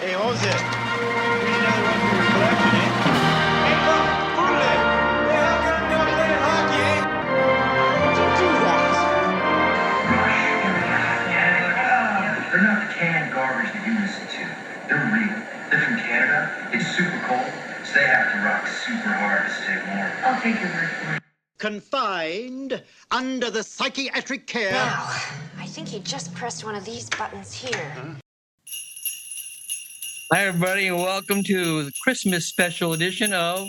Hey, Jose, we need another one for your collection, eh? Hey, look, Poodle! Hey, how come you're not playing hockey, eh? Don't do that. They're not the canned garbage that you listen to. They're real. They're from Canada. It's super cold, so they have to rock super hard to stay warm. I'll take your word for it. Confined under the psychiatric care. Now, I think he just pressed one of these buttons here. Hi, everybody, and welcome to the Christmas special edition of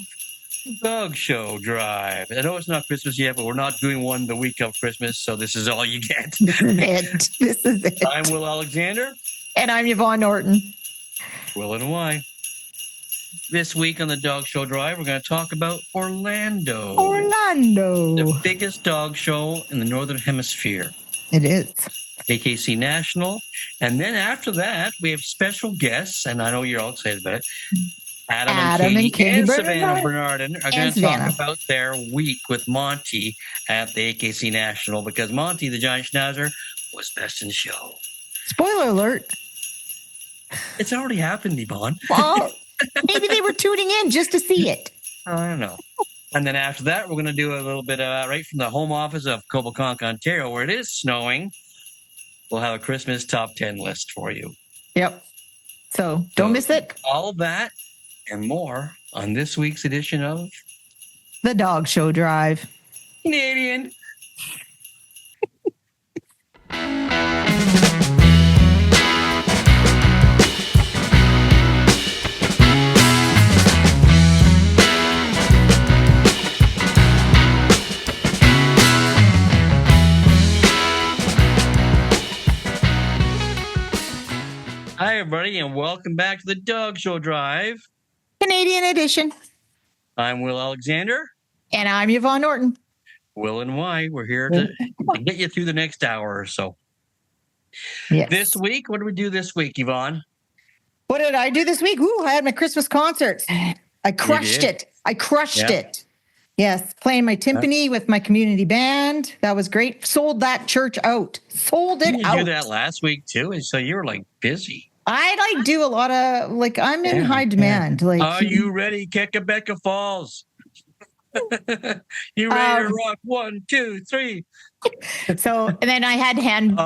Dog Show Drive. I know it's not Christmas yet, but we're not doing one the week of Christmas, so this is all you get. This is it. I'm Will Alexander. And I'm Yvonne Norton. Will and why. This week on the Dog Show Drive, we're going to talk about Orlando. The biggest dog show in the Northern Hemisphere. It is. AKC National. And then after that, we have special guests, and I know you're all excited about it. Adam and Katie and Savannah Bernardin are going to talk about their week with Monty at the AKC National, because Monty, the giant schnauzer, was best in show. Spoiler alert. It's already happened, Yvonne. Well, maybe they were tuning in just to see it. I don't know. And then after that, we're going to do a little bit right from the home office of Coboconk, Ontario, where it is snowing. We'll have a Christmas top 10 list for you. Yep. So don't miss it. All of that and more on this week's edition of The Dog Show Drive. Canadian. Hi, everybody, and welcome back to the Dog Show Drive. Canadian edition. I'm Will Alexander. And I'm Yvonne Norton. Will and why. We're here to get you through the next hour or so. Yes. This week, what did we do this week, Yvonne? What did I do this week? Ooh, I had my Christmas concert. I crushed it. Yes, playing my timpani with my community band. That was great. Sold that church out. Did you do that last week too? And so you were like busy. I do a lot of I'm in high demand. Yeah. Are you ready, Kekabeka Falls? You ready to rock? 1, 2, 3. So, and then I had hand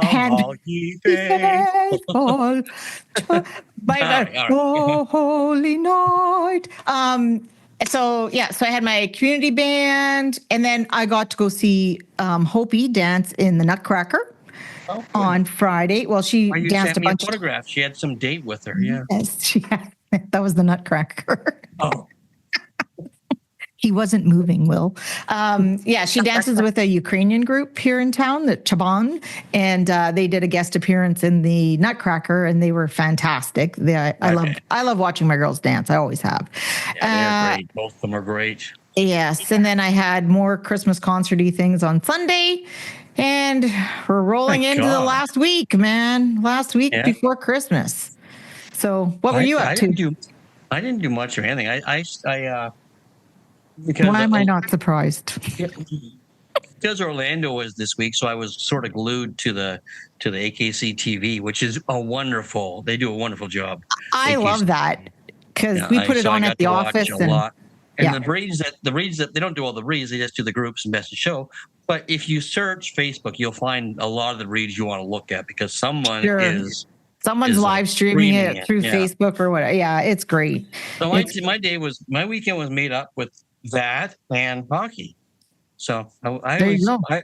faithful by the holy night. So I had my community band, and then I got to go see Hopi dance in the Nutcracker on Friday. Well, she danced a bunch. Photograph. She had some date with her. Yeah. Yes, that was the Nutcracker. Oh. He wasn't moving, Will. She dances with a Ukrainian group here in town, the Chaban, and they did a guest appearance in the Nutcracker, and they were fantastic. I love watching my girls dance. I always have. Yeah, they're great. Both of them are great. Yes, and then I had more Christmas concert-y things on Sunday, and we're rolling into the last week, man. Last week before Christmas. So, what were you up to? I didn't do much or anything. Why am I not surprised? Because Orlando was this week, so I was sort of glued to the AKC TV, which is they do a wonderful job. I love that because we put it on at the office a lot. And the breeds that they don't do all the breeds, they just do the groups and best in show. But if you search Facebook, you'll find a lot of the breeds you want to look at, because someone's live streaming it through Facebook or whatever. Yeah, it's great. So my weekend was made up with that and hockey. So I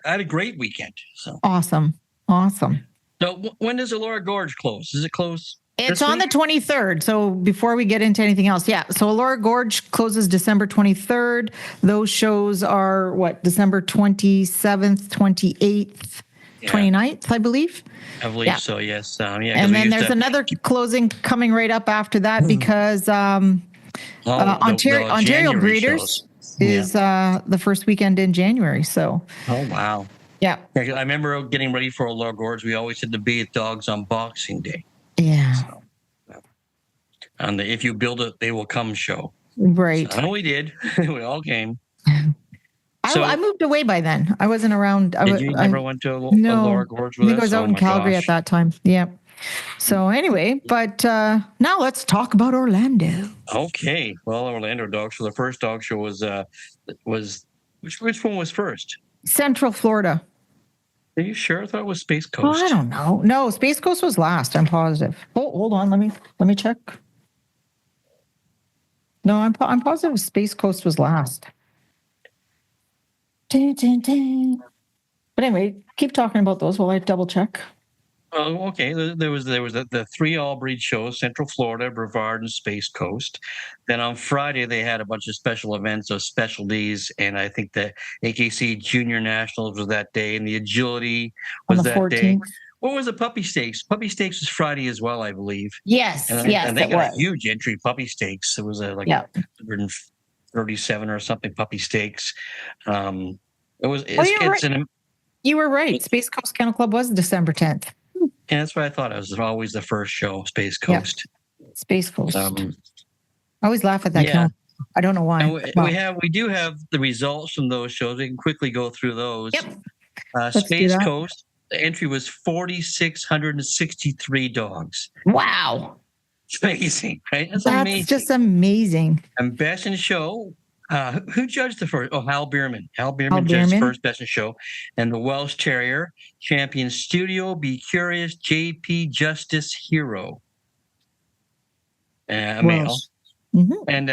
had a great weekend. So awesome. So when does the Laura Gorge close? Is it close? It's on the 23rd. So before we get into anything else, so Laura Gorge closes December 23rd. Those shows are December 27th, 28th, 29th, I believe. I believe so, yes. And then there's another closing coming right up after that because Ontario Breeders is the first weekend in January. So. Oh, wow. Yeah. I remember getting ready for a Laura Gorge. We always had to be at Dogs on Boxing Day. Yeah. So, and the If You Build It, They Will Come show. Right. So, I know we did. We all came. I moved away by then. I wasn't around. You never went to a Laura Gorge with us? I think I was out in Calgary at that time. Yeah. So anyway, but now let's talk about Orlando. Okay. Well, Orlando dog show. The first dog show was which one was first? Central Florida. Are you sure? I thought it was Space Coast. Oh, I don't know. No, Space Coast was last. I'm positive. Oh, hold on. Let me check. No, I'm positive Space Coast was last. Dun, dun, dun. But anyway, keep talking about those while I double check. Oh, okay. There was the 3 all-breed shows: Central Florida, Brevard, and Space Coast. Then on Friday they had a bunch of special events of specialties, and I think the AKC Junior Nationals was that day, and the agility was on the that 14th. day. What was the Puppy Stakes? Puppy Stakes was Friday as well, I believe. Yes, and they got a huge entry Puppy Stakes. It was 137 or something Puppy Stakes. You were right. Space Coast Kennel Club was December 10th. Yeah, that's what I thought. It was always the first show, Space Coast. Yeah. Space Coast. I always laugh at that. Yeah. I don't know why. And we do have the results from those shows. We can quickly go through those. Yep. Space Coast, the entry was 4,663 dogs. Wow. It's amazing, right? That's amazing. Just amazing. And Best in Show, who judged the first? Oh, Hal Bierman. Hal Bierman judged first Best in Show. And the Welsh Terrier, champion Studio Be Curious JP Justice Hero. A male. Mm-hmm. And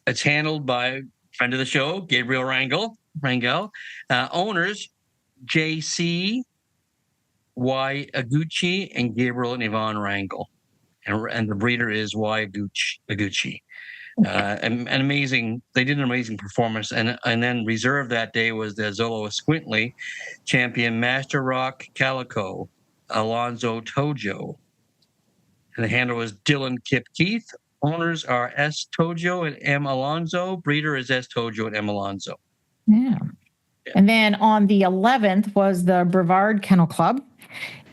it's handled by friend of the show, Gabriel Rangel. Owners, JC, Y. Aguchi, and Gabriel and Yvonne Rangel. And the breeder is Y. Aguchi. And amazing. They did an amazing performance. And then reserved that day was the Zolo Squintley, champion Master Rock Calico, Alonzo Tojo. And the handler was Dylan Kip Keith. Owners are S. Tojo and M. Alonzo. Breeder is S. Tojo and M. Alonzo. Yeah. And then on the 11th was the Brevard Kennel Club.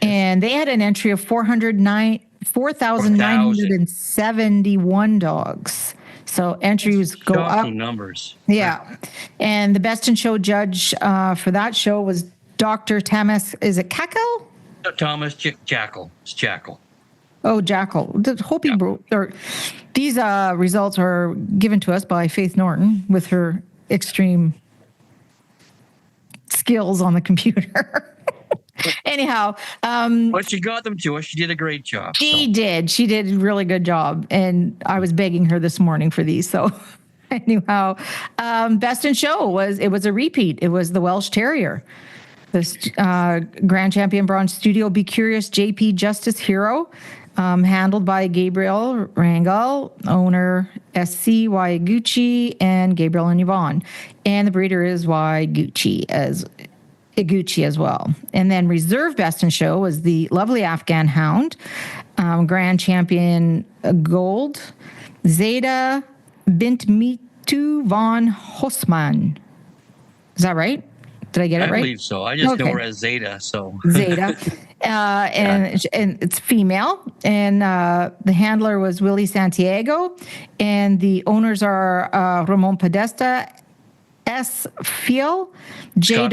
And they had an entry of 4,971 dogs. So entries go up. Numbers. Yeah. And the Best in Show judge for that show was Dr. Thomas, is it Cackle? Thomas Jackal. It's Jackal. Oh, Jackal. These results are given to us by Faith Norton with her extreme skills on the computer. Anyhow. But she got them to us. She did a great job. She did a really good job. And I was begging her this morning for these. So anyhow, Best in Show was a repeat. It was the Welsh Terrier. This Grand Champion Bronze Studio Be Curious JP Justice Hero. Handled by Gabriel Rangel, owner SC Y. Gucci, and Gabriel and Yvonne. And the breeder is Y. Gucci as well. And then reserve Best in Show was the lovely Afghan Hound, Grand Champion Gold, Zeta Bint Mitu von Hosman. Is that right? Did I get it right? I believe so. I just know her as Zeta. So Zeta. And it's female, and the handler was Willie Santiago, and the owners are Ramon Podesta, S. Fiel, J.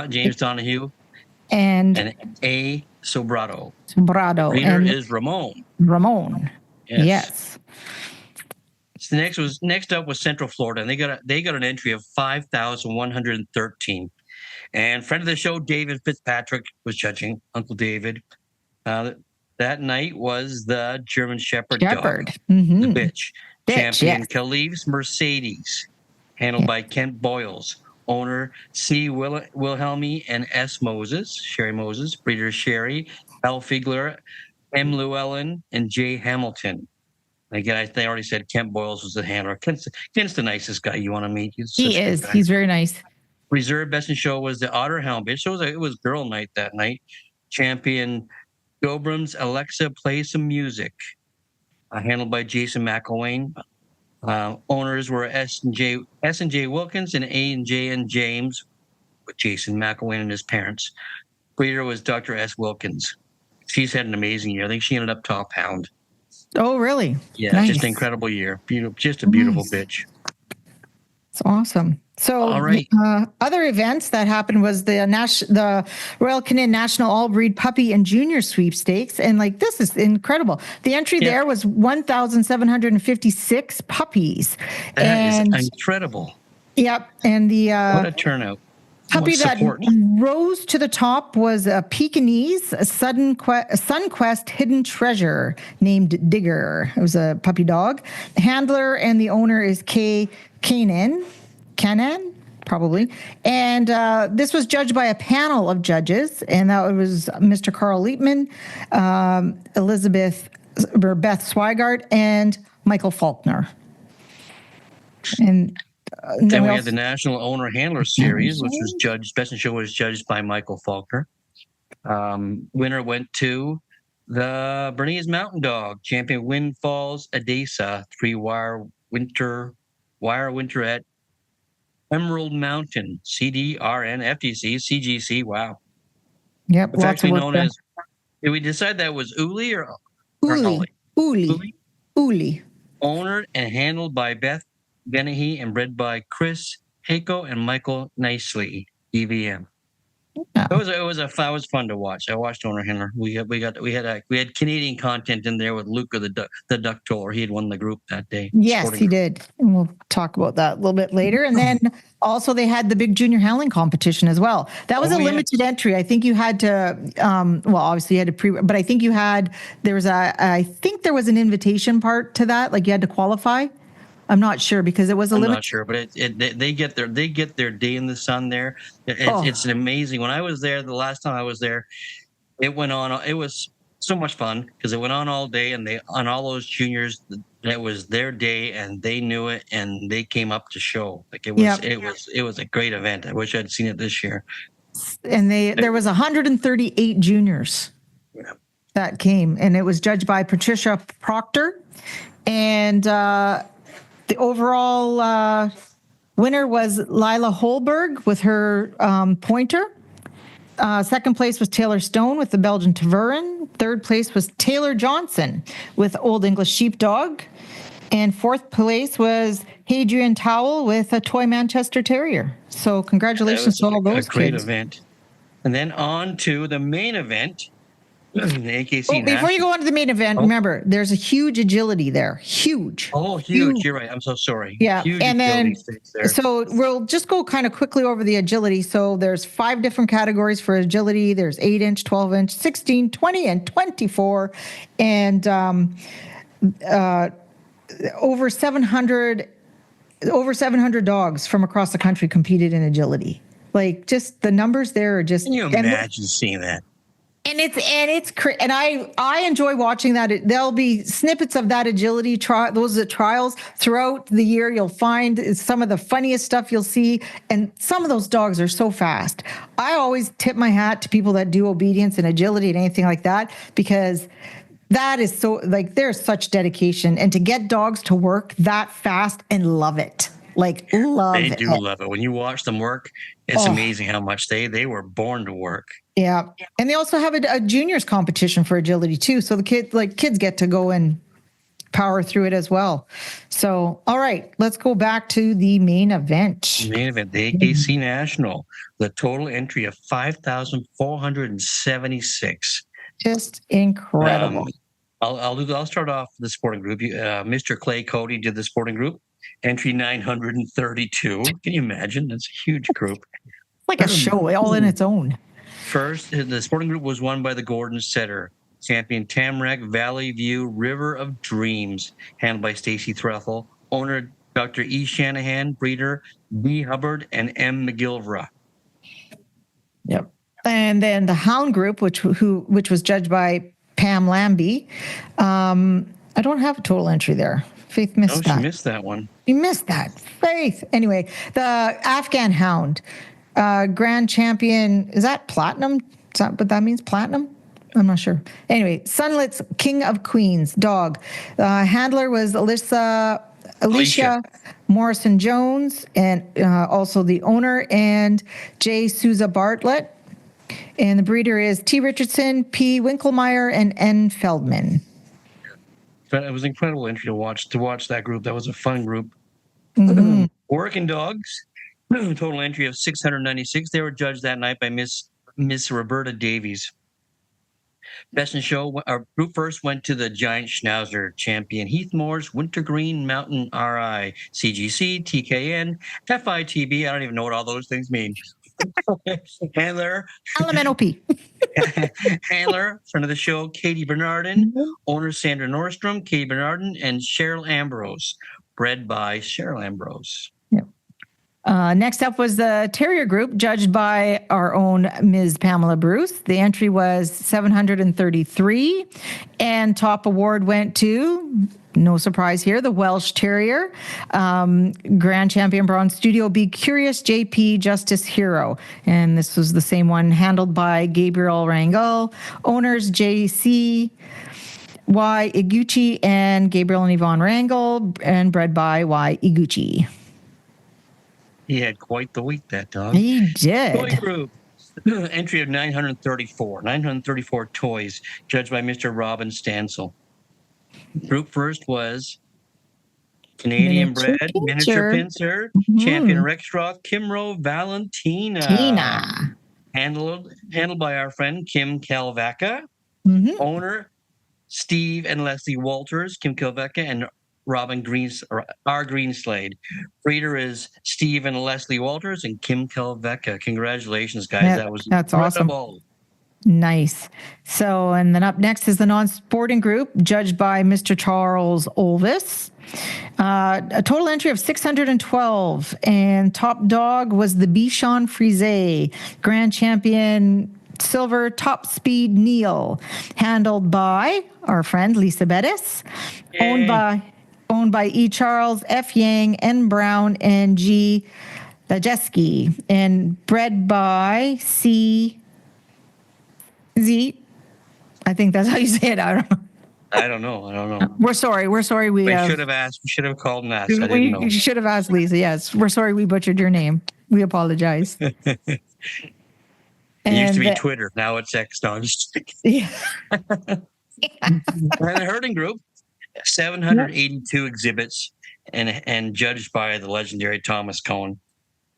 James Donahue, and A. Sobrado. Breeder is Ramon. Yes. So next up was Central Florida, and they got an entry of 5,113. And friend of the show, David Fitzpatrick, was judging, Uncle David. That night was the German Shepherd dog, mm-hmm. the bitch. Champion Calip's Mercedes, handled by Kent Boyles. Owner C. Wilhelmi and S. Moses, Sherry Moses. Breeder Sherry, L. Figler, M. Llewellyn, and J. Hamilton. Again, they already said Kent Boyles was the handler. Kent's the nicest guy you want to meet. He is. He's very nice. Reserve Best in Show was the Otter Hound bitch. So it was girl night that night. Champion Dobrum's Alexa Play Some Music, handled by Jason McElwain. Owners were S and J Wilkins and A and J and James, with Jason McElwain and his parents. Breeder was Dr. S. Wilkins. She's had an amazing year. I think she ended up top hound. Oh, really? Yeah, nice. Just an incredible year. Just a beautiful bitch. It's awesome. So, All right. Other events that happened was the Royal Canin National All Breed Puppy and Junior Sweepstakes, and like this is incredible. The entry there was 1,756 puppies. That is incredible. Yep, and the what a turnout. Puppy that rose to the top was a Pekingese, a Sunquest hidden treasure named Digger. It was a puppy dog. The handler and the owner is Canan, probably. And this was judged by a panel of judges, and that was Mr. Carl Liepman, Beth Swigart, and Michael Faulkner. And then we had the National Owner Handler Series, which was judged. Best in Show was judged by Michael Faulkner. Winner went to the Bernese Mountain Dog, champion Wind Falls Adesa, 3-wire winter at Emerald Mountain, CDRN, FTC, CGC. Wow. Yep. It's actually known as. Did we decide that was Uli or Holly? Uli. Owner and handled by Beth Dennehy and bred by Chris Hako and Michael Nicely, EVM. Yeah. It was fun to watch. I watched Owner Handler. We had Canadian content in there with Luca the duck troller. He had won the group that day. Yes, he did. And we'll talk about that a little bit later. And then also they had the big junior handling competition as well. That was a limited entry. I think you had to obviously you had to but I think there was an invitation part to that. Like you had to qualify. I'm not sure because it was a limit. I'm not sure, but they get their day in the sun there. It's amazing. When I was there, the last time I was there, it went on. It was so much fun because it went on all day, and on all those juniors, that was their day, and they knew it, and they came up to show. Like it was a great event. I wish I'd seen it this year. And there was 138 juniors that came, and it was judged by Patricia Proctor, and. The overall winner was Lila Holberg with her pointer. Second place was Taylor Stone with the Belgian Tervuren. Third place was Taylor Johnson with Old English Sheepdog. And fourth place was Hadrian Towell with a toy Manchester Terrier. So congratulations to all those kids. A great event. And then on to the main event. The AKC National. Before you go on to the main event, remember, there's a huge agility there. Huge. Oh, huge. You're right. I'm so sorry. Yeah. Huge and then, so we'll just go kind of quickly over the agility. So there's 5 different categories for agility. There's 8-inch, 12-inch, 16, 20, and 24. And over 700 dogs from across the country competed in agility. Like, just the numbers there are just. Can you imagine seeing that? And I enjoy watching that. There'll be snippets of that agility those trials throughout the year. You'll find some of the funniest stuff you'll see, and some of those dogs are so fast. I always tip my hat to people that do obedience and agility and anything like that, because that is so, like, there's such dedication, and to get dogs to work that fast and love it. Like, love it. They do love it. When you watch them work, it's amazing how much they were born to work. Yeah. And they also have a juniors competition for agility too. So the kids get to go and power through it as well. So, all right, let's go back to the main event. The AKC National, the total entry of 5,476. Just incredible. I'll start off the sporting group. Mr. Clay Cody did the sporting group. Entry 932. Can you imagine? That's a huge group. Like a show all in its own. First, the sporting group was won by the Gordon Setter. Champion Tamarack Valley View River of Dreams, handled by Stacy Threthel. Owner Dr. E. Shanahan, breeder B. Hubbard, and M. McGilvra. Yep. And then the Hound group, which was judged by Pam Lambie. I don't have a total entry there. Faith missed that. She missed that one. You missed that. Faith. Anyway, the Afghan Hound, grand champion, is that platinum? Is that what that means? Platinum? I'm not sure. Anyway, Sunlit's King of Queens dog. Handler was Alicia Morrison Jones, and also the owner, and J. Souza Bartlett. And the breeder is T. Richardson, P. Winkelmeyer, and N. Feldman. But it was an incredible entry to watch that group. That was a fun group. Mm-hmm. Working dogs. Total entry of 696. They were judged that night by Miss Roberta Davies. Best in Show, our group first went to the Giant Schnauzer champion Heathmore's Wintergreen Mountain RI, CGC, TKN, FITB. I don't even know what all those things mean. Handler. Elemental P. Handler, friend of the show, Katie Bernardin. Owner Sandra Nordstrom, Katie Bernardin, and Cheryl Ambrose. Bred by Cheryl Ambrose. Next up was the Terrier Group, judged by our own Ms. Pamela Bruce. The entry was 733, and top award went to, no surprise here, the Welsh Terrier, Grand Champion Bronze Studio B Curious JP Justice Hero. And this was the same one, handled by Gabriel Rangel, owners JC Y Iguchi and Gabriel and Yvonne Rangel, and bred by Y Iguchi. He had quite the week, that dog. He did. Toy Group. Entry of 934. 934 toys, judged by Mr. Robin Stansel. Group first was Canadian Bred, Miniature Pincer, Champion Rexroth, Kimro Valentina. Handled by our friend Kim Kalvaka. Owner Steve and Leslie Walters, Kim Kalvaka, and Robin Greenslade. Breeder is Steve and Leslie Walters and Kim Kalveka. Congratulations, guys. That's awesome. Nice. So, and then up next is the non-sporting group, judged by Mr. Charles Olvis. A total entry of 612, and top dog was the Bichon Frise, Grand Champion Silver Top Speed Neil, handled by our friend Lisa Bettis, owned by E. Charles, F. Yang, N. Brown, and G. Lajeski, and bred by C. Z. I think that's how you say it. I don't know. We're sorry. We should have asked. We should have called and asked. I didn't know. You should have asked Lisa. Yes. We're sorry we butchered your name. We apologize. It used to be Twitter. Now it's X. No, I'm just kidding. Yeah. And the herding group, 782 exhibits and judged by the legendary Thomas Cohn.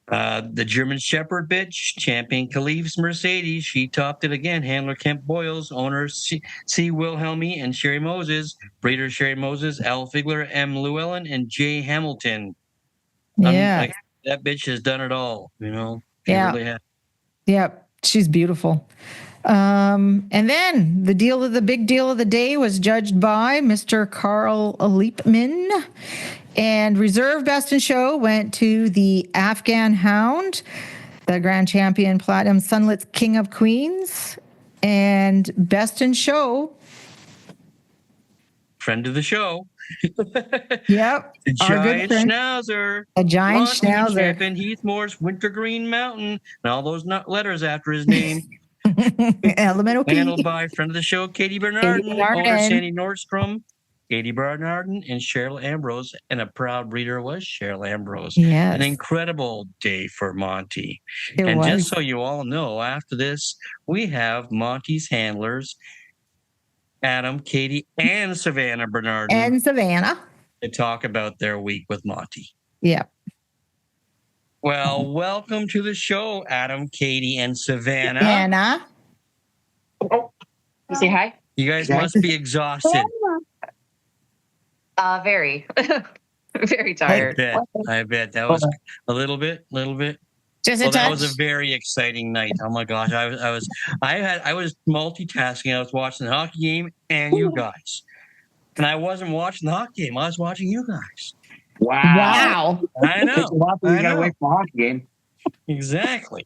The German Shepherd bitch, Champion Khalif's Mercedes. She topped it again. Handler Kemp Boyles, owner C. Wilhelmy and Sherry Moses. Breeder Sherry Moses, Al Figler, M. Llewellyn, and J. Hamilton. Yeah. That bitch has done it all, you know. Yeah. Really has. Yep. She's beautiful. And then the big deal of the day was judged by Mr. Carl Liepman. And reserve best in show went to the Afghan Hound, the Grand Champion Platinum Sunlit King of Queens. And best in show, friend of the show. Yep. The Giant Schnauzer. A Giant Schnauzer. Champion Heathmore's Wintergreen Mountain. And all those letters after his name. Elemental P. Handled by friend of the show, Katie Bernardin. Owner Sandy Nordstrom, Katie Bernardin, and Cheryl Ambrose. And a proud breeder was Cheryl Ambrose. Yes. An incredible day for Monty. It was. Just so you all know, after this, we have Monty's handlers, Adam, Katie, and Savannah Bernardin. And Savannah. To talk about their week with Monty. Yeah. Well, welcome to the show, Adam, Katie, and Savannah. Anna. Oh, say hi. You guys must be exhausted. Very, very tired. I bet that was a little bit. Just a touch. That was a very exciting night. Oh my gosh, I was multitasking. I was watching the hockey game and you guys, and I wasn't watching the hockey game. I was watching you guys. Wow. I know. You gotta wait for the hockey game. Exactly.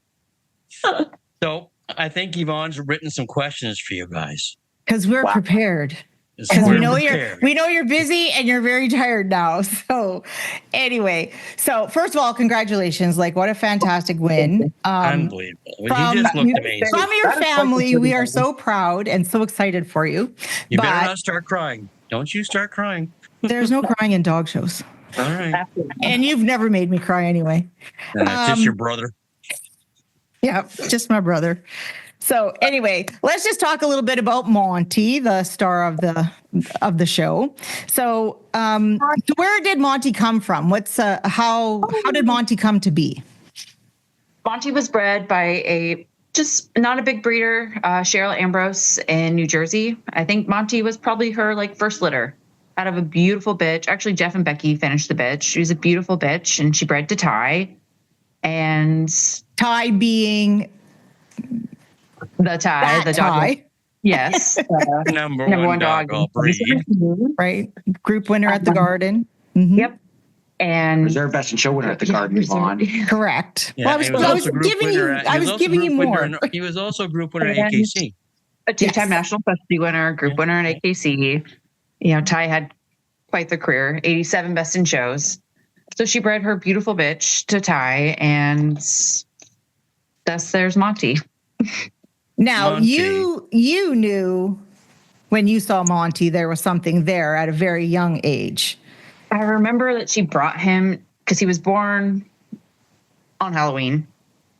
So I think Yvonne's written some questions for you guys. Because we're prepared. Because we know you're busy and you're very tired now. So anyway, first of all, congratulations. Like, what a fantastic win. Unbelievable. You just looked amazing. From your family, we are so proud and so excited for you. You better not start crying. Don't you start crying. There's no crying in dog shows. All right. And you've never made me cry anyway. Just your brother. Yeah, just my brother. So anyway, let's just talk a little bit about Monty, the star of the show. So where did Monty come from? How did Monty come to be? Monty was bred by a just not a big breeder, Cheryl Ambrose in New Jersey. I think Monty was probably her like first litter out of a beautiful bitch. Actually, Jeff and Becky finished the bitch. She was a beautiful bitch, and she bred to Ty. And Ty being the Ty, the dog. Ty. Yes. Number one dog all breed. Right. Group winner at the Garden. Mm-hmm. Yep. And reserve best in show winner at the Garden, Vaughn. Correct. Yeah, well, I was giving you more. He was also group winner at AKC. A two-time national custody winner, group winner at AKC. You know, Ty had quite the career, 87 best in shows. So she bred her beautiful bitch to Ty, and thus there's Monty. Now, you knew when you saw Monty, there was something there at a very young age. I remember that she brought him because he was born on Halloween,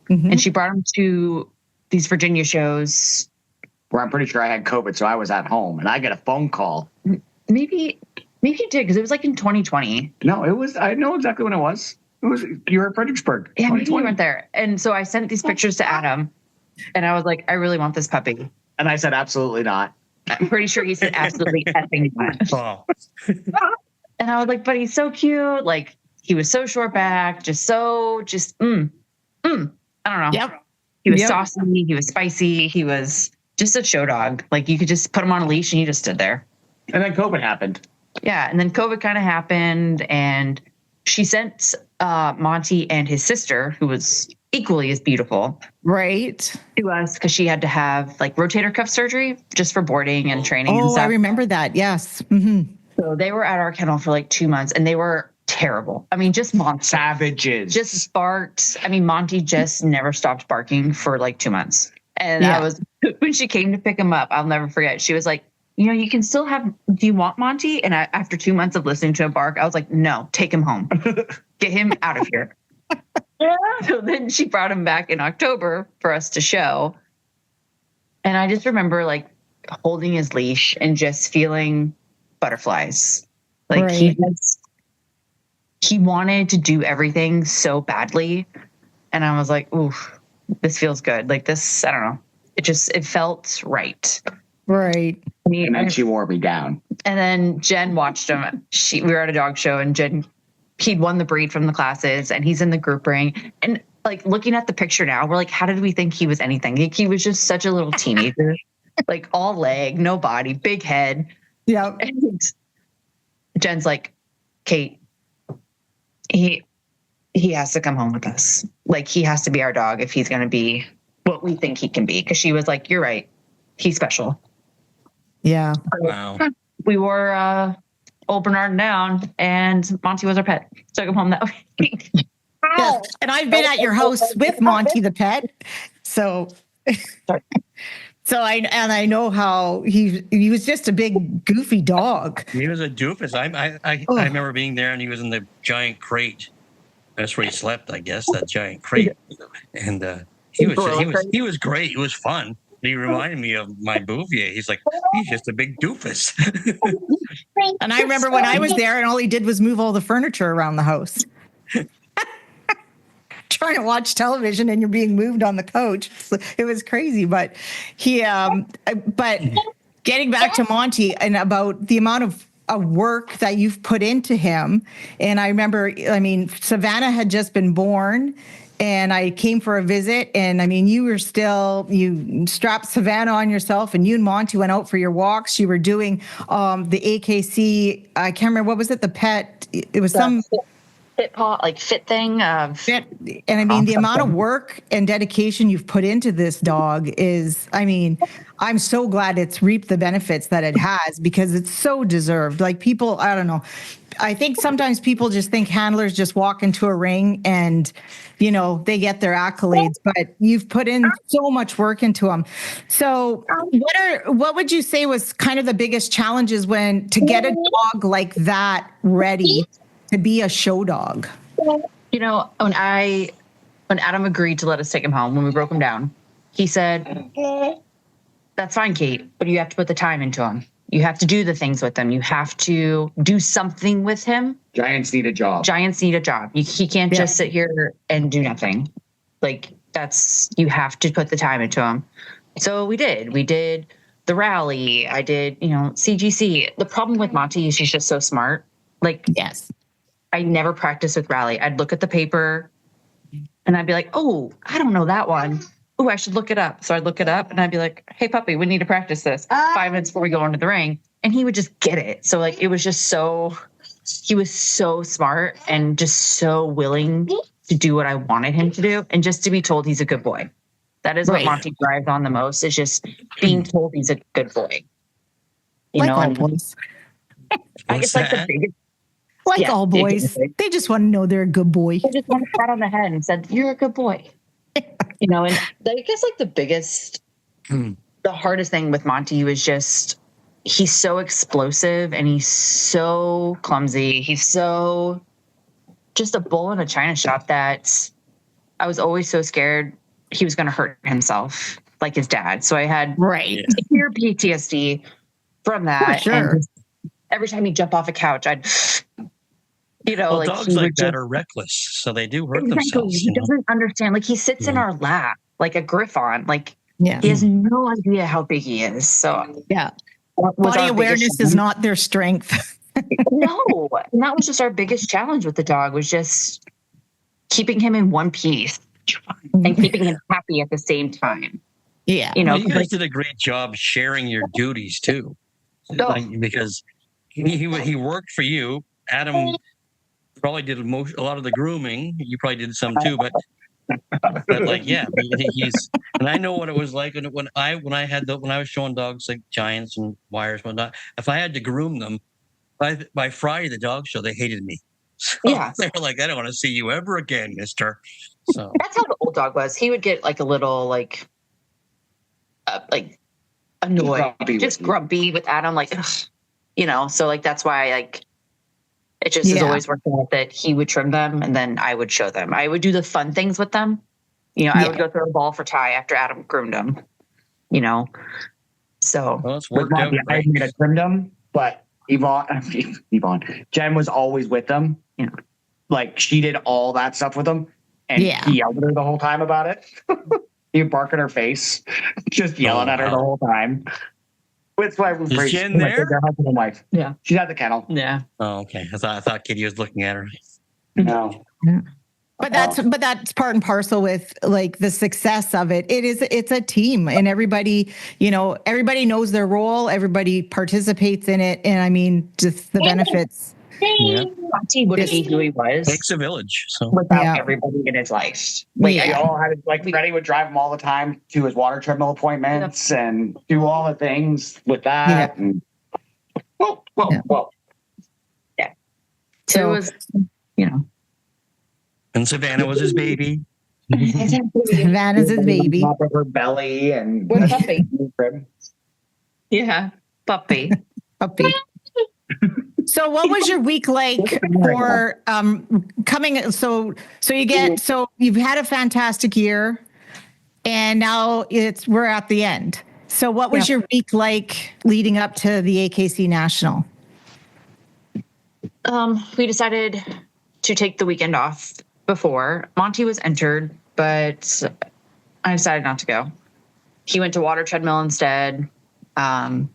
and she brought him to these Virginia shows. Where I'm pretty sure I had COVID, so I was at home, and I got a phone call. Maybe you did, because it was like in 2020. No, it was. I know exactly when it was. You were at Fredericksburg. Yeah, maybe you weren't there. And so I sent these pictures to Adam, and I was like, I really want this puppy. And I said, absolutely not. I'm pretty sure he said absolutely effing not. Oh. And I was like, but he's so cute. Like, he was so short back, I don't know. Yep. He was saucy. He was spicy. He was just a show dog. Like, you could just put him on a leash and he just stood there. And then COVID happened. Yeah. And then COVID kind of happened. And she sent Monty and his sister, who was equally as beautiful, right, to us because she had to have like rotator cuff surgery just for boarding and training and stuff. I remember that. Yes. Mm-hmm. So they were at our kennel for like 2 months, and they were terrible. I mean, just monsters. Savages. Just barked. I mean, Monty just never stopped barking for like 2 months. And I was, when she came to pick him up, I'll never forget. She was like, you know, you can still have, do you want Monty? And after 2 months of listening to him bark, I was like, no, take him home. Get him out of here. So then she brought him back in October for us to show. And I just remember like holding his leash and just feeling butterflies. Like he wanted to do everything so badly. And I was like, ooh, this feels good. Like this, I don't know. It felt right. Right. And then she wore me down. And then Jen watched him. We were at a dog show, and he'd won the breed from the classes, and he's in the group ring. And like looking at the picture now, we're like, how did we think he was anything? Like, he was just such a little teenager, like all leg, no body, big head. Yeah. And Jen's like, Kate, he has to come home with us. Like, he has to be our dog if he's going to be what we think he can be. Because she was like, you're right. He's special. Yeah. Wow. We wore old Bernardin down, and Monty was our pet. Took him home that week. Yes. And I've been at your house with Monty the pet. So I know how he was just a big goofy dog. He was a doofus. I remember being there, and he was in the giant crate. That's where he slept, I guess, that giant crate. And he was great. It was fun. He reminded me of my Bouvier. He's like, he's just a big doofus. And I remember when I was there, and all he did was move all the furniture around the house. Trying to watch television, and you're being moved on the couch. It was crazy. But but getting back to Monty and about the amount of work that you've put into him. And I remember, I mean, Savannah had just been born, and I came for a visit, and I mean, you strapped Savannah on yourself, and you and Monty went out for your walks. You were doing the AKC, I can't remember, what was it? The pet, it was some fit thing. Fit. And I mean, the amount of work and dedication you've put into this dog is, I mean, I'm so glad it's reaped the benefits that it has, because it's so deserved. Like, people, I don't know. I think sometimes people just think handlers just walk into a ring and, you know, they get their accolades, but you've put in so much work into them. So what would you say was kind of the biggest challenges to get a dog like that ready to be a show dog? You know, when Adam agreed to let us take him home, when we broke him down, he said, that's fine, Kate, but you have to put the time into him. You have to do the things with him. You have to do something with him. Giants need a job. He can't just sit here and do nothing. Like you have to put the time into him. So we did the rally. I did, CGC. The problem with Monty is she's just so smart. Like, yes, I never practiced with rally. I'd look at the paper and I'd be like, oh, I don't know that one. Oh, I should look it up. So I'd look it up and I'd be like, hey, puppy, we need to practice this 5 minutes before we go into the ring. And he would just get it. So like, it was just he was so smart and just so willing to do what I wanted him to do. And just to be told he's a good boy. That is what Monty thrives on the most, is just being told he's a good boy. All boys. I guess like the biggest. All boys. They just want to know they're a good boy. They just want a pat on the head and said, you're a good boy. And I guess like the biggest, the hardest thing with Monty was just, he's so explosive and he's so clumsy. He's so just a bull in a china shop that I was always so scared he was going to hurt himself like his dad. So I had severe PTSD from that. Sure. And every time he'd jump off a couch, I'd, dogs like that are reckless. So they do hurt themselves. He doesn't understand. Like he sits in our lap like a griffon. Like he has no idea how big he is. So body awareness is not their strength. No. And that was just our biggest challenge with the dog, was just keeping him in one piece and keeping him happy at the same time. Yeah. You guys did a great job sharing your duties too. Because he worked for you. Adam probably did a lot of the grooming. You probably did some too, but he's, and I know what it was like when I was showing dogs like Giants and Wires and whatnot. If I had to groom them by Friday, the dog show, they hated me. So they were like, I don't want to see you ever again, mister. So that's how the old dog was. He would get like a little annoyed, grumpy with Adam, like, so like, that's why it just has always worked out that he would trim them and then I would show them. I would do the fun things with them. I would go throw a ball for Ty after Adam groomed him, so. Well, it's worked out. I had trimmed him, but Yvonne, Jen was always with them. Like she did all that stuff with them, and he yelled at her the whole time about it. He'd bark in her face, just yelling at her the whole time. That's why we're Is Jen there? Their husband and wife. Yeah, she's at the kennel. Yeah. Oh, okay. I thought Kitty was looking at her. No. But that's part and parcel with like the success of it. It's a team, and everybody knows their role. Everybody participates in it, and I mean, just the benefits. Monty wouldn't be who he was. Takes a village. So without everybody in his life. They all had Freddie would drive him all the time to his water treadmill appointments and do all the things with that. And well. Yeah. So it was, And Savannah was his baby. Savannah's his baby. Top of her belly and with puppy. Yeah, puppy. So what was your week like for coming? So you've had a fantastic year, and now we're at the end. So what was your week like leading up to the AKC National? We decided to take the weekend off before. Monty was entered, but I decided not to go. He went to water treadmill instead, lounged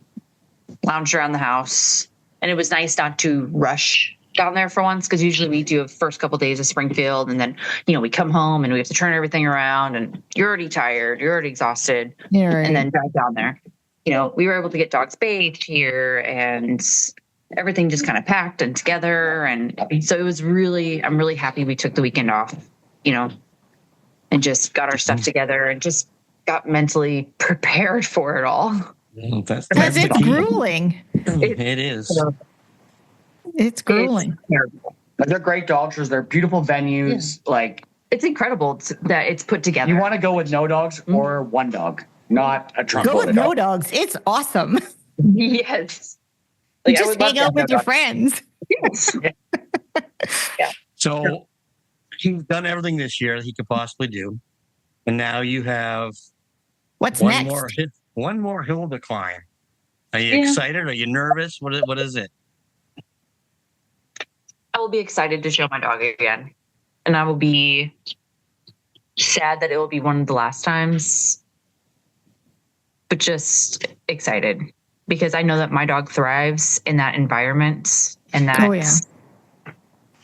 around the house. And it was nice not to rush down there for once, because usually we do a first couple of days of Springfield, and then, we come home and we have to turn everything around, and you're already tired, you're already exhausted, and then drive down there. We were able to get dogs bathed here, and everything just kind of packed and together. And so it was I'm really happy we took the weekend off, and just got our stuff together and just got mentally prepared for it all. Because it's grueling. It is. It's grueling. They're great dogs. They're beautiful venues. Yeah. It's incredible that it's put together. You want to go with no dogs or one dog, not a trunk. Go with no dogs. It's awesome. Yes. Just hang out with your friends. Yes. Yeah. So he's done everything this year that he could possibly do, and now you have what's next? One more hill to climb. Are you excited? Are you nervous? What is it? I will be excited to show my dog again. And I will be sad that it will be one of the last times, but just excited because I know that my dog thrives in that environment and that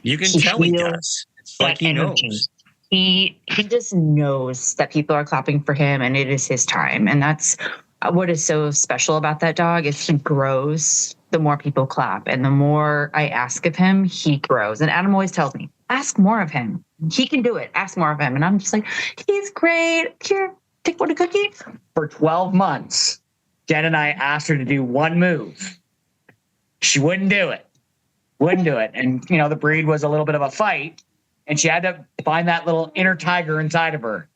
you can tell he does. It's like he knows. He just knows that people are clapping for him and it is his time. And that's what is so special about that dog is he grows the more people clap. And the more I ask of him, he grows. And Adam always tells me, ask more of him. He can do it. Ask more of him. And I'm just like, he's great. Here, take one a cookie. For 12 months, Jen and I asked her to do one move. She wouldn't do it. And, the breed was a little bit of a fight. And she had to find that little inner tiger inside of her.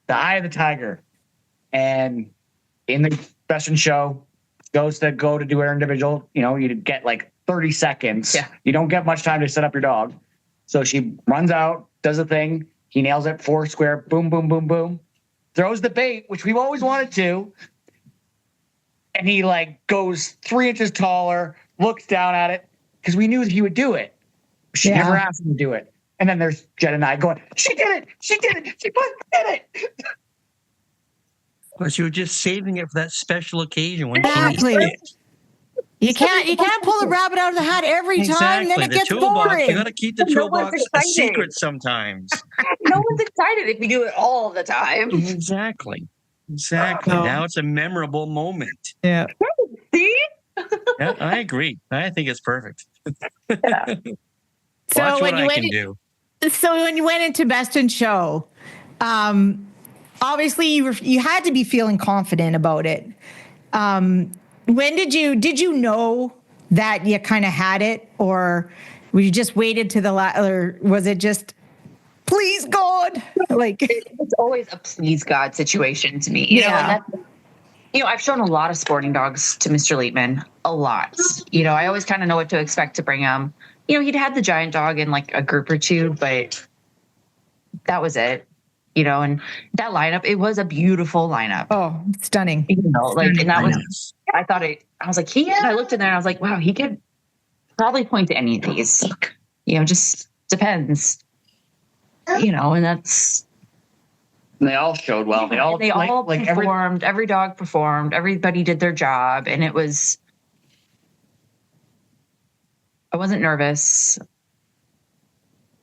The eye of the tiger. And in the best in show, go to do her individual, you get like 30 seconds. Yeah. You don't get much time to set up your dog. So she runs out, does a thing. He nails it 4 square. Boom, boom, boom, boom. Throws the bait, which we've always wanted to. And he goes 3 inches taller, looks down at it because we knew that he would do it. She never asked him to do it. And then there's Jen and I going, she did it. She did it. She did it. But you were just saving it for that special occasion when Exactly. she needs it. You can't pull the rabbit out of the hat every time, then it gets boring. You got to keep the toolbox a secret sometimes. No one's excited if we do it all the time. Exactly. Now it's a memorable moment. Yeah. See? Yeah, I agree. I think it's perfect. Yeah. Watch what I can do. So when you went into Best in Show, obviously you had to be feeling confident about it. When did you know that you kind of had it, or were you just waited to the or was it just, please God? It's always a please God situation to me. You know, I've shown a lot of sporting dogs to Mr. Leitman, a lot. I always kind of know what to expect to bring him. He'd had the giant dog in a group or two, but that was it. And that lineup, it was a beautiful lineup. Oh, stunning. And that was, I was like, and I looked in there and I was like, wow, he could probably point to any of these, just depends, and that's. And they all showed well. They all performed. Every dog performed. Everybody did their job. And I wasn't nervous.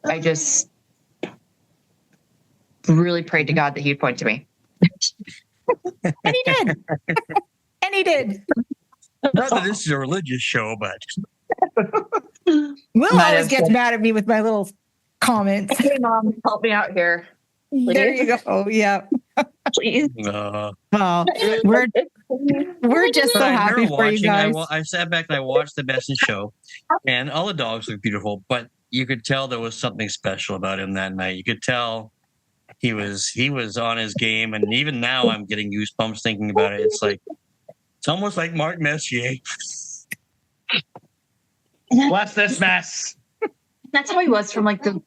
I just really prayed to God that he'd point to me. And he did. Not that this is a religious show, but Will always gets mad at me with my little comments. Hey, Mom, help me out here. Please. There you go. Yeah. Please. Well, we're just so happy for you guys. I sat back and I watched the Best in Show, and all the dogs look beautiful, but you could tell there was something special about him that night. You could tell he was on his game, and even now I'm getting goosebumps thinking about it. It's almost like Mark Messier. Bless this mess. That's how he was from the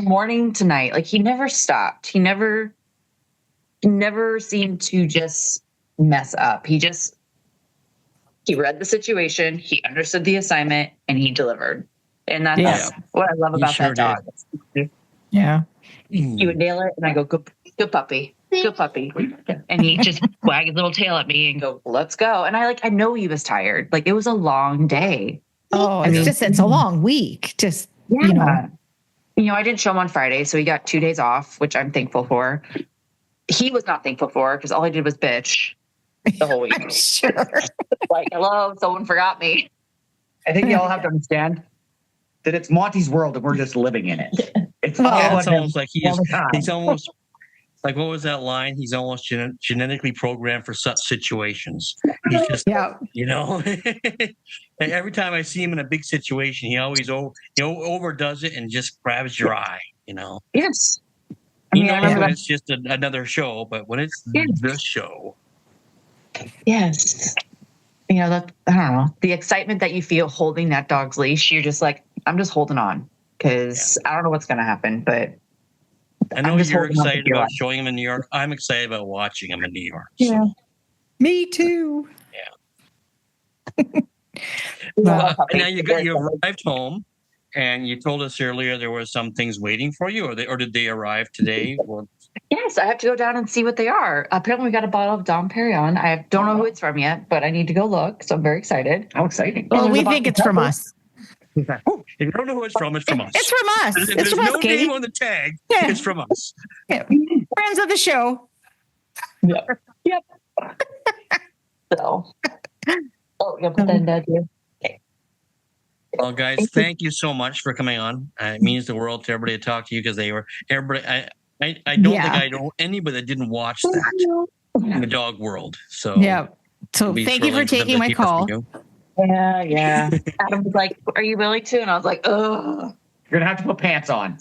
morning to night. He never stopped. He never seemed to just mess up. He read the situation, he understood the assignment, and he delivered. And that's what I love about that dog. Yeah. He would nail it, and I go, good puppy. Good puppy. And he just wag his little tail at me and go, let's go. And I know he was tired. It was a long day. Oh, it's a long week. Just, I didn't show him on Friday, so he got 2 days off, which I'm thankful for. He was not thankful for because all I did was bitch the whole week. I'm sure. Hello, someone forgot me. I think you all have to understand that it's Monty's world and we're just living in it. It's almost like he's almost like, what was that line? He's almost genetically programmed for such situations. He's just, every time I see him in a big situation, he always overdoes it and just grabs your eye, Yes. When it's just another show, but when it's the show. Yes. I don't know. The excitement that you feel holding that dog's leash, you're just like, I'm just holding on because I don't know what's going to happen, but I know you're excited about showing him in New York. I'm excited about watching him in New York. So. Yeah. Me too. Yeah. Now you arrived home And you told us earlier there were some things waiting for you, or did they arrive today? Or... Yes, I have to go down and see what they are. Apparently, we got a bottle of Dom Perignon. I don't know who it's from yet, but I need to go look. So I'm very excited. How exciting! Well, we think it's from us. If you don't know who it's from us. It's from us. There's from no us, Katie. name on the tag. Yeah. It's from us. Yeah. Friends of the show. Yep. So, you'll put that in that here. Okay. Well, guys, thank you so much for coming on. It means the world to everybody to talk to you because everybody. I don't think I know anybody that didn't watch that in the dog world. So yeah. So thank you for taking my call. Yeah. Adam was like, "Are you willing to?" And I was like, "Oh, you're gonna have to put pants on."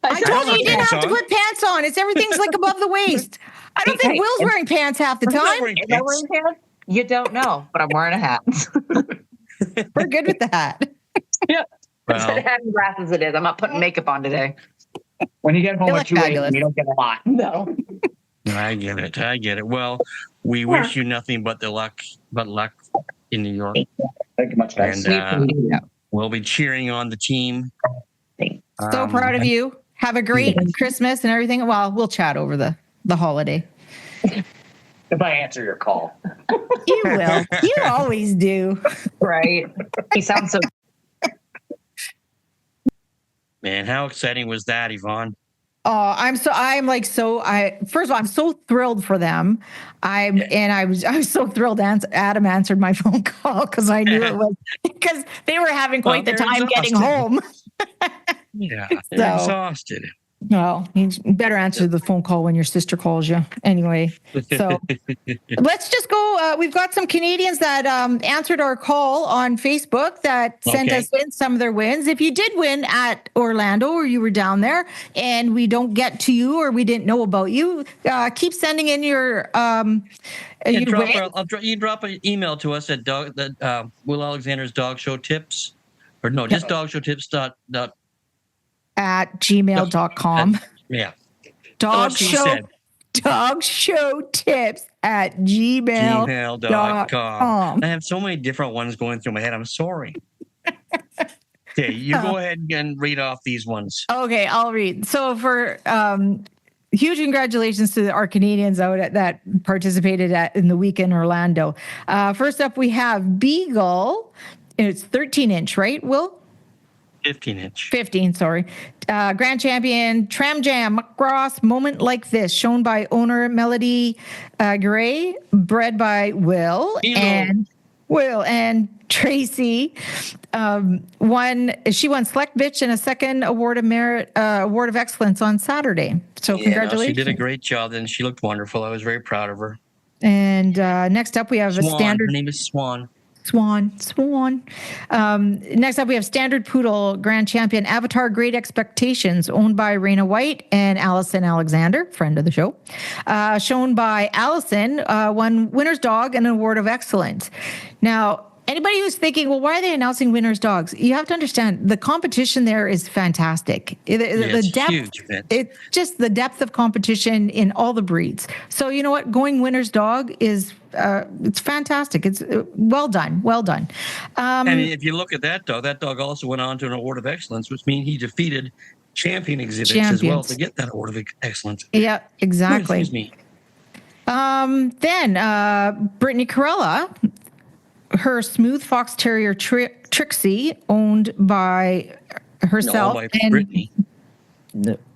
I told you didn't have to put pants on. Everything's like above the waist. I don't think Will's wearing pants half the time. Am I wearing pants? You don't know, but I'm wearing a hat. We're good with the hat. Yeah. Well, it's hat and glasses it is. I'm not putting makeup on today. When you get home at 2 a.m., you don't get a lot. No. I get it. Well, we wish you nothing but luck in New York. Thank you much, guys. And we'll be cheering on the team. So proud of you. Have a great Christmas and everything. Well, we'll chat over the holiday. If I answer your call. You will. You always do. Right. He sounds so... Man, how exciting was that, Yvonne? Oh, first of all, I'm so thrilled for them. I was so thrilled Adam answered my phone call because I knew it was because they were having quite the time getting home. Yeah, they're exhausted. Well, you better answer the phone call when your sister calls you. Anyway, so let's just go. We've got some Canadians that answered our call on Facebook that sent us in some of their wins. If you did win at Orlando or you were down there and we don't get to you or we didn't know about you, keep sending in your you drop an email to us at Will Alexander's Dog Show Tips, or no, just dogshowtips. At gmail.com. Yeah. Dog show tips at gmail.com. I have so many different ones going through my head. I'm sorry. Okay, you go ahead and read off these ones. Okay, I'll read. So for huge congratulations to our Canadians that participated in the week in Orlando. First up, we have Beagle. It's 13-inch, right, Will? 15-inch. 15, sorry. Grand champion, Tram Jam, Cross, Moment Like This, shown by owner Melody Gray, bred by Will and Tracy. She won Select Bitch and a second Award of Merit, Award of Excellence on Saturday. So congratulations. She did a great job and she looked wonderful. I was very proud of her. And next up we have a standard. Her name is Swan. Next up, we have Standard Poodle Grand Champion Avatar Great Expectations, owned by Raina White and Allison Alexander, friend of the show. Shown by Allison, won Winner's Dog and an Award of Excellence. Now, anybody who's thinking, well, why are they announcing Winner's Dogs? You have to understand the competition there is fantastic. The depth, huge, it's just the depth of competition in all the breeds. So you know what? Going Winner's Dog is it's fantastic. It's well done. And if you look at that dog also went on to an Award of Excellence, which means he defeated champion exhibits as well to get that Award of Excellence. Yeah, exactly. Excuse me. Then Brittany Corella, her smooth fox terrier Trixie, owned by herself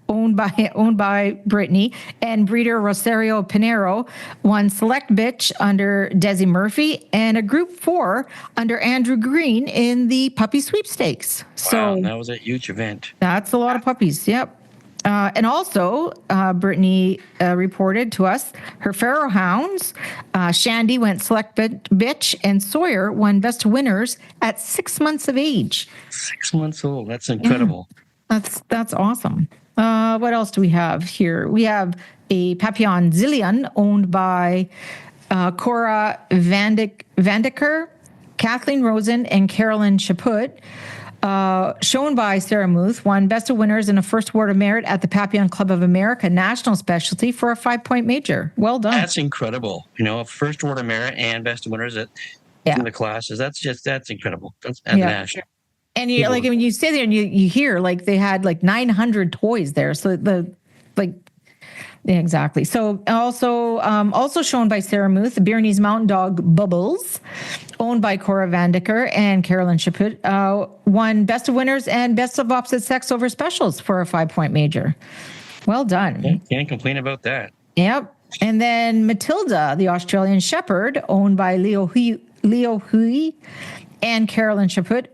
owned by Brittany, and breeder Rosario Pinero, won Select Bitch under Desi Murphy and a Group 4 under Andrew Green in the puppy sweepstakes. So that was a huge event. That's a lot of puppies. Yep. And also, Brittany reported to us her Pharaoh Hounds. Shandy went Select Bitch, and Sawyer won Best Winners at 6 months of age. 6 months old. That's incredible. Yeah, that's awesome. What else do we have here? We have a Papillon Zillion owned by Cora Vandiker, Kathleen Rosen, and Carolyn Chaput. Shown by Sarah Muth, won Best of Winners and a First Award of Merit at the Papillon Club of America National Specialty for a 5-point major. Well done. That's incredible. A First Award of Merit and Best of Winners in the classes. That's incredible. That's at the national. And you like when you sit there and you hear like they had like 900 toys there. So exactly. So also shown by Sarah Muth, the Bernese Mountain Dog Bubbles, owned by Cora Vandiker and Carolyn Chaput, won Best of Winners and Best of Opposite Sex over Specials for a 5-point major. Well done. Can't complain about that. Yep. And then Matilda, the Australian Shepherd, owned by Leo Hui and Carolyn Chaput,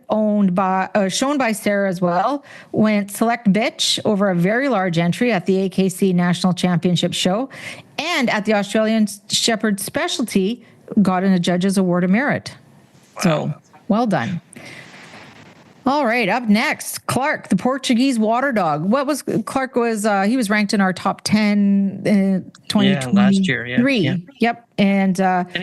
shown by Sarah as well, went Select Bitch over a very large entry at the AKC National Championship show, and at the Australian Shepherd Specialty got in a Judges Award of Merit. Wow. So well done. All right, up next, Clark, the Portuguese water dog. Clark was he was ranked in our top 10 in 2023. Last year, yeah. Yep. And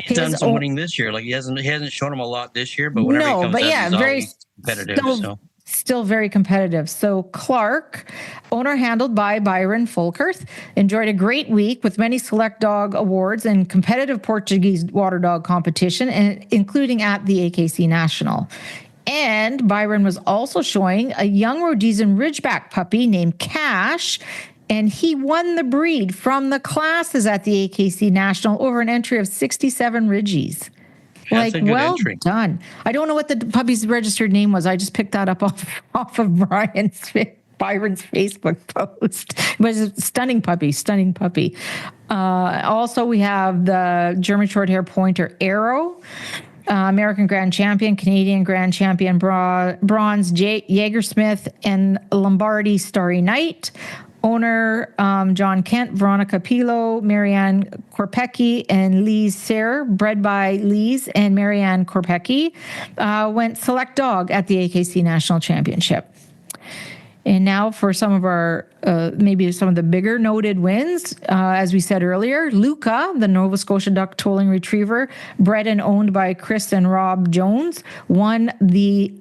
he's done some winning this year. Like he hasn't shown him a lot this year, but whenever he comes out, he's very competitive. Still very competitive. So Clark, owner handled by Byron Fulkerth, enjoyed a great week with many select dog awards and competitive Portuguese water dog competition, and including at the AKC National. And Byron was also showing a young Rhodesian Ridgeback puppy named Cash, and he won the breed from the classes at the AKC National over an entry of 67 Ridgies. That's a good entry. Done. I don't know what the puppy's registered name was. I just picked that up off of Byron's Facebook post. It was a stunning puppy. Also, we have the German Shorthair Pointer Arrow. American Grand Champion, Canadian Grand Champion Bronze, Jaeger-Smith, and Lombardy Starry Night. Owner John Kent, Veronica Pilo, Marianne Korpecki, and Lise Sayre, bred by Lise and Marianne Korpecki, went Select Dog at the AKC National Championship. And now for some of our, maybe some of the bigger noted wins. As we said earlier, Luca, the Nova Scotia Duck Tolling Retriever, bred and owned by Chris and Rob Jones, won the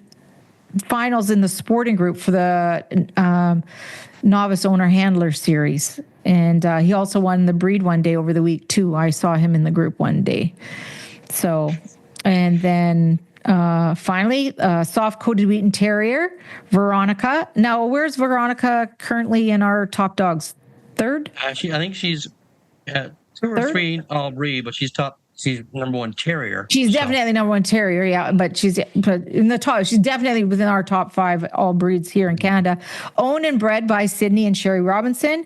finals in the sporting group for the Novice Owner Handler Series. And he also won the breed one day over the week, too. I saw him in the group one day. So, and then... finally, soft-coated Wheaten Terrier, Veronica. Now, where's Veronica currently in our top dogs? Third? I think she's 2 or 3 all breed, but she's number 1 terrier. She's definitely number 1 terrier, yeah. But in the top. She's definitely within our top 5 all breeds here in Canada. Owned and bred by Sydney and Sherry Robinson.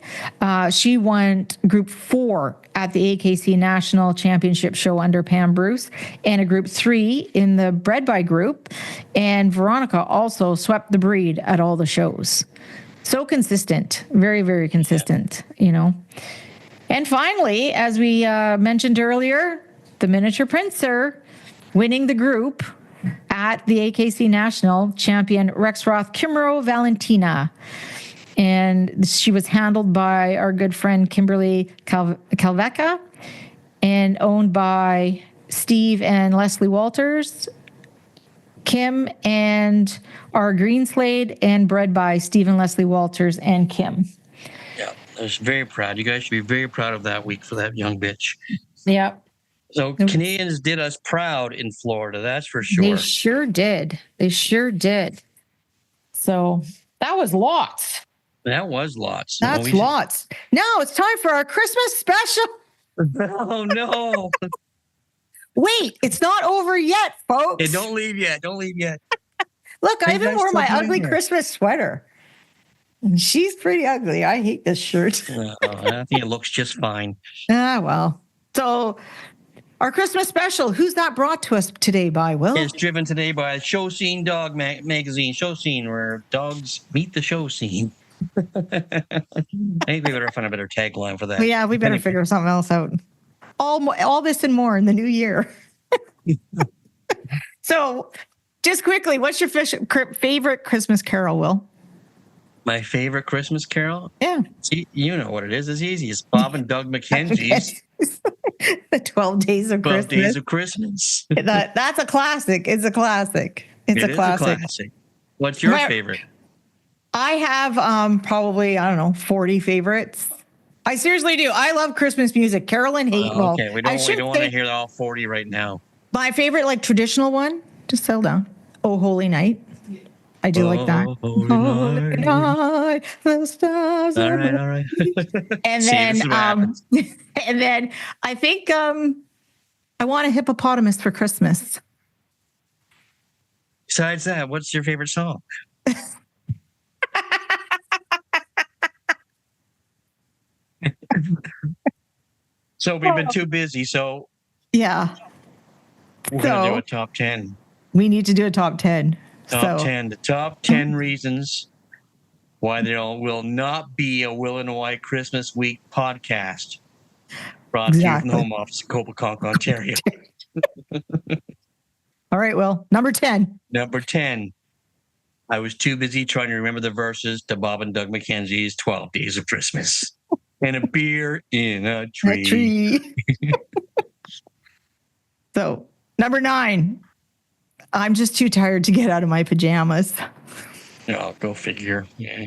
She won Group 4 at the AKC National Championship show under Pam Bruce, and a Group 3 in the bred by group. And Veronica also swept the breed at all the shows. So consistent, very, very consistent, And finally, as we mentioned earlier, the Miniature Princer winning the group at the AKC National, champion Rexroth Kimro Valentina. And she was handled by our good friend Kimberly Calveca and owned by Steve and Leslie Walters, Kim and our Greenslade, and bred by Steve and Leslie Walters and Kim. Yeah, I was very proud. You guys should be very proud of that week for that young bitch. Yeah. So Canadians did us proud in Florida, that's for sure. They sure did. So that was lots. That was lots. That's lots. Now it's time for our Christmas special. Oh, no. Wait, it's not over yet, folks. Hey, don't leave yet. Look, I even wore my ugly Christmas sweater. She's pretty ugly. I hate this shirt. I think it looks just fine. Well. So our Christmas special, who's that brought to us today by, Will? It's driven today by Show Scene Dog Magazine, Show Scene, where dogs meet the show scene. I think we better find a better tagline for that. Well, yeah, we better figure something else out. All this and more in the new year. So, just quickly, what's your favorite Christmas carol, Will? My favorite Christmas carol? Yeah. See, you know what it is. It's easy. It's Bob and Doug McKenzie's. The 12 Days of 12 Christmas. Days of Christmas. That's a classic. It's a classic. It's a classic. What's your favorite? I have probably, 40 favorites. I seriously do. I love Christmas music. Carolyn Hayden. Okay, we don't want to hear all 40 right now. My favorite, traditional one, just settle down. Oh, Holy Night. I do like that. Holy night, the stars. All right. And then, and then I think I want a hippopotamus for Christmas. Besides that, what's your favorite song? So we've been too busy. So yeah, we're gonna do a top 10. We need to do a top 10. Top 10. The top 10 reasons why there will not be a Will and Why Christmas Week podcast. Brought to you from the home office of Copaconk, Ontario. All right, Will. Number 10. Number 10. I was too busy trying to remember the verses to Bob and Doug McKenzie's 12 Days of Christmas. And a beer in a tree. So, number 9. I'm just too tired to get out of my pajamas. Oh, go figure. Yeah.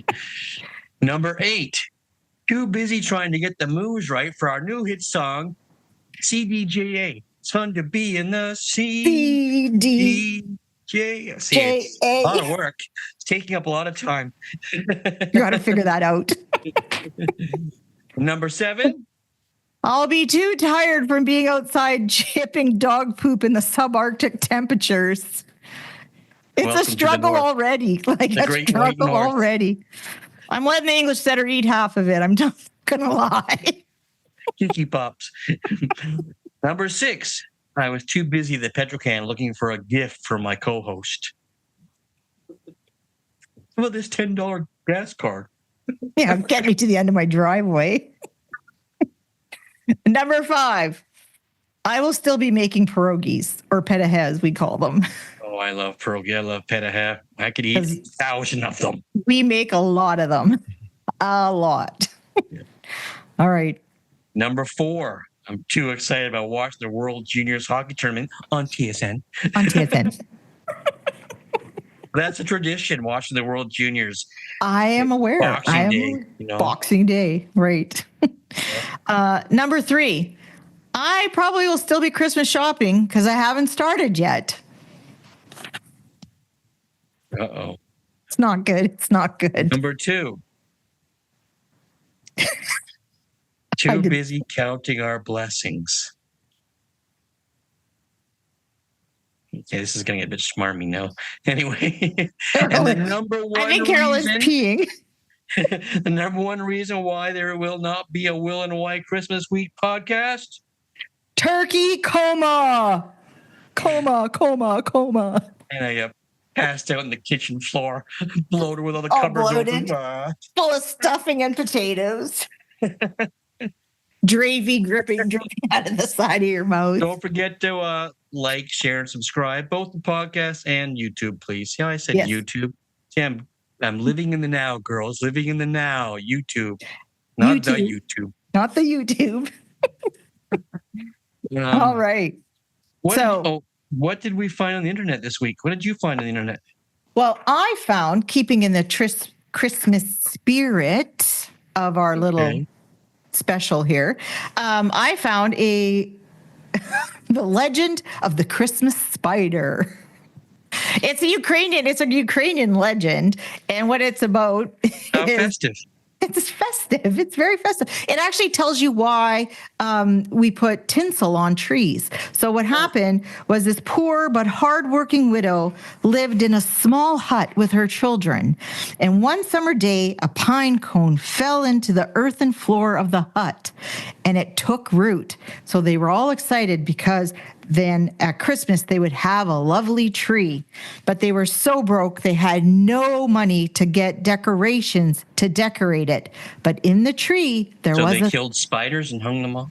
Number 8. Too busy trying to get the moves right for our new hit song, CDJA. It's fun to be in the CDJA. See, it's a lot of work. It's taking up a lot of time. You got to figure that out. Number 7. I'll be too tired from being outside chipping dog poop in the subarctic temperatures. It's a struggle already. Like a struggle already. I'm letting the English setter eat half of it. I'm not gonna lie. Kiki Pops. Number 6. I was too busy at the Petrocan looking for a gift for my co-host. Well, this $10 gas card. Yeah, get me to the end of my driveway. Number 5. I will still be making pierogies, or petahes, we call them. Oh, I love pierogi. I love petahe. I could eat 1,000 of them. We make a lot of them. A lot. Yeah. All right. Number 4. I'm too excited about watching the World Juniors Hockey Tournament on TSN. On TSN. That's a tradition, watching the World Juniors. I am aware. Boxing Day. Boxing Day, right. Number 3. I probably will still be Christmas shopping because I haven't started yet. Uh-oh. It's not good. It's not good. Number 2. Too busy counting our blessings. Okay, this is going to get a bit smarmy now. Anyway, and the number 1 I think Carol is peeing. The number 1 reason why there will not be a Will and Why Christmas Week podcast? Turkey coma. Coma. And I passed out on the kitchen floor, bloated with all the cupboards open. Full of stuffing and potatoes. Dripping out of the side of your mouth. Don't forget to like, share, and subscribe, both the podcast and YouTube, please. Yeah, I said yes. YouTube. See, I'm living in the now, girls. Living in the now. YouTube. Not the YouTube. Not the YouTube. All right. What did we find on the internet this week? What did you find on the internet? Well, I found, keeping in the Christmas spirit of our little special here, I found the legend of the Christmas spider. It's a Ukrainian legend, and what it's about is festive. It's festive. It's very festive. It actually tells you why we put tinsel on trees. So what happened was this poor but hardworking widow lived in a small hut with her children. And one summer day, a pine cone fell into the earthen floor of the hut, and it took root. So they were all excited because then at Christmas they would have a lovely tree. But they were so broke they had no money to get decorations to decorate it. But in the tree So they killed spiders and hung them up?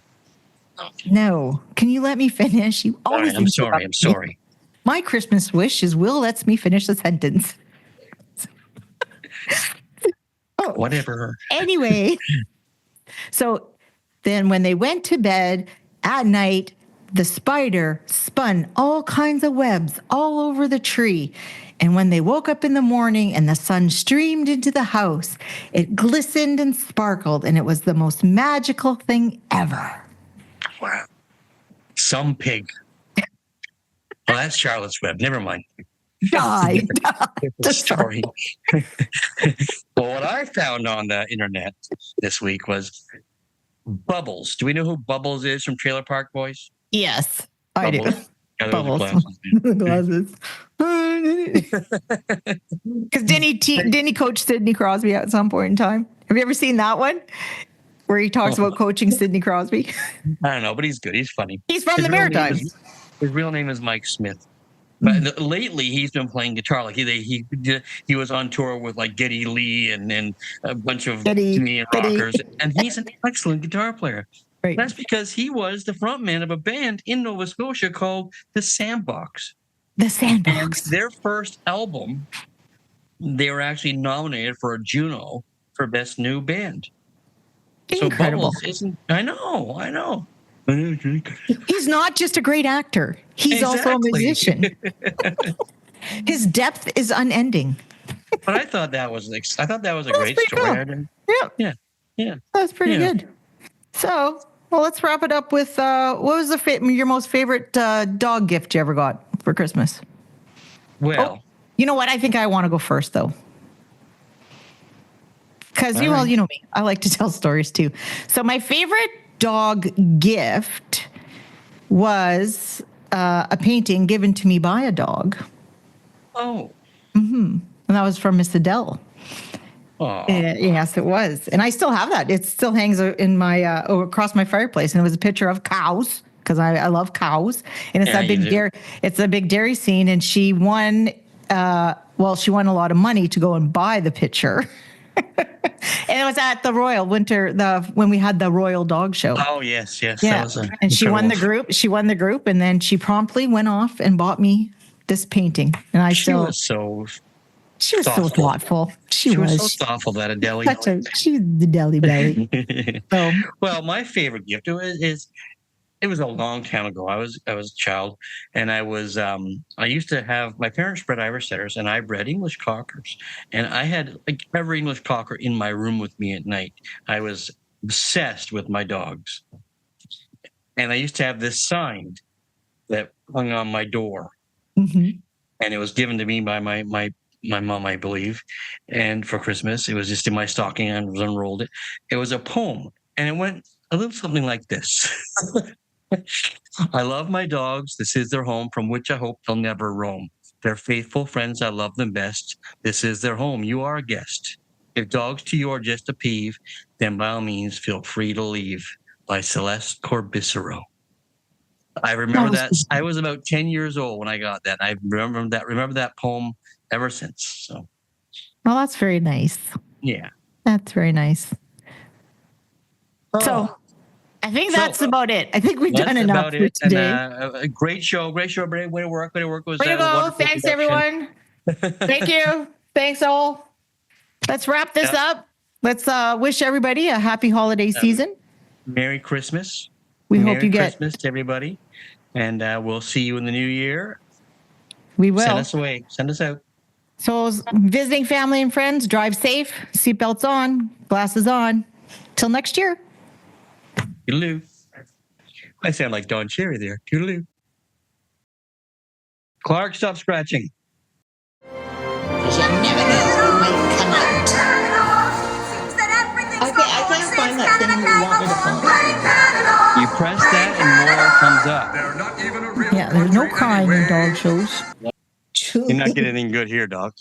No. Can you let me finish? You always I'm sorry. My Christmas wish is Will lets me finish the sentence. Whatever. Anyway. So then when they went to bed at night, the spider spun all kinds of webs all over the tree. And when they woke up in the morning and the sun streamed into the house, it glistened and sparkled, and it was the most magical thing ever. Wow. Some pig. Well, that's Charlotte's Web. Never mind. Die. Story. Well, what I found on the internet this week was Bubbles. Do we know who Bubbles is from Trailer Park Boys? Yes, Bubbles. I do. Yeah, Bubbles. Glasses. Because didn't he coach Sidney Crosby at some point in time? Have you ever seen that one where he talks about coaching Sidney Crosby? I don't know, but he's good. He's funny. He's from the Maritimes. His real name is Mike Smith. But lately, he's been playing guitar. Like he was on tour with like Geddy Lee and a bunch of Canadian rockers, and he's an excellent guitar player. Right. That's because he was the frontman of a band in Nova Scotia called the Sandbox. The Sandbox. And their first album, they were actually nominated for a Juno for Best New Band. Incredible. So Bubbles isn't. I know. He's not just a great actor. He's also a musician. His depth is unending. But I thought that was a great story. Cool. Yeah. That's pretty good. So, well, let's wrap it up with what was your most favorite dog gift you ever got for Christmas? Well, you know what? I think I want to go first, though. Because you know me. I like to tell stories, too. So my favorite dog gift was a painting given to me by a dog. Oh. Mm-hmm. And that was from Miss Adele. Yes, it was. And I still have that. It still hangs in my across my fireplace. And it was a picture of cows because I love cows. And it's that big dairy. It's a big dairy scene. And she won. She won a lot of money to go and buy the picture. And it was at the Royal when we had the Royal Dog Show. Oh yes. Yeah. And she won the group. And then she promptly went off and bought me this painting. And she was so thoughtful. She was so thoughtful, that Adele. She's the Deli Belly. Well, my favorite gift it was a long time ago. I was a child, and I used to have my parents bred Irish setters, and I bred English cockers, and I had every English cocker in my room with me at night. I was obsessed with my dogs, and I used to have this sign that hung on my door, and it was given to me by my mom, I believe, and for Christmas. It was just in my stocking. I unrolled it. It was a poem, and it went a little something like this. I love my dogs. This is their home, from which I hope they'll never roam. They're faithful friends. I love them best. This is their home. You are a guest. If dogs to you are just a peeve, then by all means feel free to leave. By Celeste Corbicero. I remember that. I was about 10 years old when I got that. I remember that poem ever since. So, well, that's very nice. Yeah, that's very nice. So, I think that's about it. I think we've done enough for today. And, a great show. Way to work. Way to go. Thanks, everyone. Thank you. Thanks, all. Let's wrap this up. Let's wish everybody a happy holiday season. Merry Christmas. We hope you get Merry Christmas to everybody. And we'll see you in the new year. We will. Send us away. Send us out. So, visiting family and friends, drive safe, seatbelts on, glasses on. Till next year. Toodaloo. I sound like Don Cherry there. Toodaloo. Clark, stop scratching. Because you never know who might come out. Okay, I can't find that thing you want me to find. You press that and more comes up. Yeah, there's no crying in dog shows. You're not getting anything good here, dog.